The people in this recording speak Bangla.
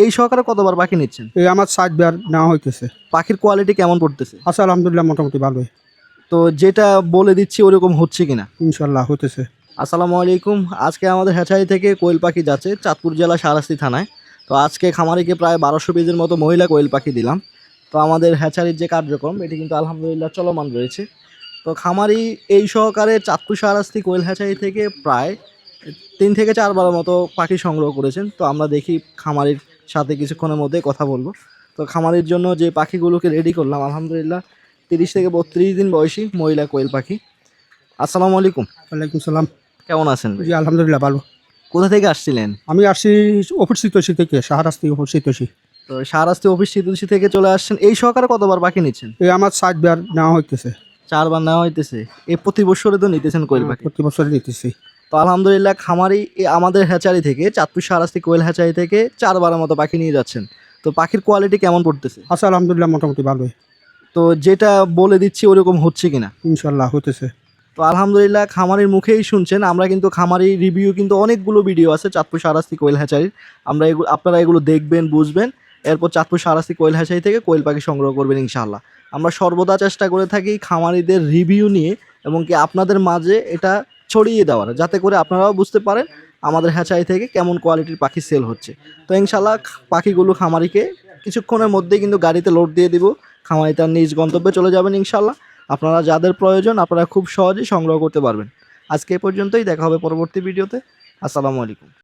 এই সহকারে কতবার পাখি নিচ্ছেন? এই আমার 60 বার নেওয়া হইতেছে। পাখির কোয়ালিটি কেমন পড়তেছে? আচ্ছা, আলহামদুলিল্লাহ মোটামুটি ভালোই। তো যেটা বলে দিচ্ছি ওরকম হচ্ছে কিনা? ইনশাল্লাহ হইতেছে। আসসালামু আলাইকুম। আজকে আমাদের হ্যাচারি থেকে কোয়েল পাখি যাচ্ছে চাঁদপুর জেলা শাহরাস্তি থানায়। তো আজকে খামারিকে প্রায় 1200 পিসের মতো মহিলা কোয়েল পাখি দিলাম। তো আমাদের হ্যাচারির যে কার্যক্রম এটি কিন্তু আলহামদুলিল্লাহ চলমান রয়েছে। তো খামারি এই সহকারে চাঁদপুর শাহরাস্তি কোয়েল হ্যাচারি থেকে প্রায় 3 থেকে 4 বারের মতো পাখি সংগ্রহ করেছেন। তো আমরা দেখি খামারির সাথে কিছুক্ষণের মধ্যে কথা বলবো। তো খামারির জন্য যে পাখিগুলোকে রেডি করলাম আলহামদুলিল্লাহ 30 থেকে 32 দিন বয়সী মহিলা কোয়েল পাখি। আসসালামু আলাইকুম। ওয়ালাইকুম সালাম। কেমন আছেন ভাই? জি আলহামদুলিল্লাহ ভালো। কোথা থেকে আসছিলেন? আমি আসছি অফিস শীতোষী থেকে, শাহরাস্তি অফিস শীতোষী। তো শাহরাস্তি অফিস শীতলসী থেকে চলে আসছেন। এই সহকারে কতবার পাখি নিচ্ছেন? এই আমার 60 বার নেওয়া হইতেছে। 4 বার নেওয়া হইতেছে। এই প্রতি বছরে তো নিতেছেন কোয়েল পাখি। প্রতি বছরই নিতেছি। তো আলহামদুলিল্লাহ খামারি আমাদের হ্যাচারি থেকে চাঁদপুর শাহরাস্তি কোয়েল হ্যাচারি থেকে 4 বারের মতো পাখি নিয়ে যাচ্ছেন। তো পাখির কোয়ালিটি কেমন পড়তেছে? আচ্ছা, আলহামদুলিল্লাহ মোটামুটি ভালোই। তো যেটা বলে দিচ্ছি ওরকম হচ্ছে কিনা? ইনশাল্লাহ হইতেছে। তো আলহামদুলিল্লাহ খামারির মুখেই শুনছেন। আমরা কিন্তু খামারি রিভিউ কিন্তু অনেকগুলো ভিডিও আছে চাঁদপুর শাহরাস্তি কোয়েল হ্যাচারির। আপনারা এগুলো দেখবেন, বুঝবেন। এরপর চাঁদপুর শাহরাস্তি কোয়েল হ্যাচারি থেকে কোয়েল পাখি সংগ্রহ করবেন ইনশাআল্লাহ। আমরা সর্বদা চেষ্টা করে থাকি খামারিদের রিভিউ নিয়ে এবং কি আপনাদের মাঝে এটা ছড়িয়ে দেওয়ার, যাতে করে আপনারাও বুঝতে পারেন আমাদের হ্যাচারি থেকে কেমন কোয়ালিটির পাখি সেল হচ্ছে। তো ইনশাআল্লাহ পাখিগুলো খামারিকে কিছুক্ষণের মধ্যেই কিন্তু গাড়িতে লোড দিয়ে দিব। খামারি তার নিজ গন্তব্যে চলে যাবেন ইনশাআল্লাহ। আপনারা যাদের প্রয়োজন আপনারা খুব সহজেই সংগ্রহ করতে পারবেন। আজকে এ পর্যন্তই, দেখা হবে পরবর্তী ভিডিওতে। আসসালামু আলাইকুম।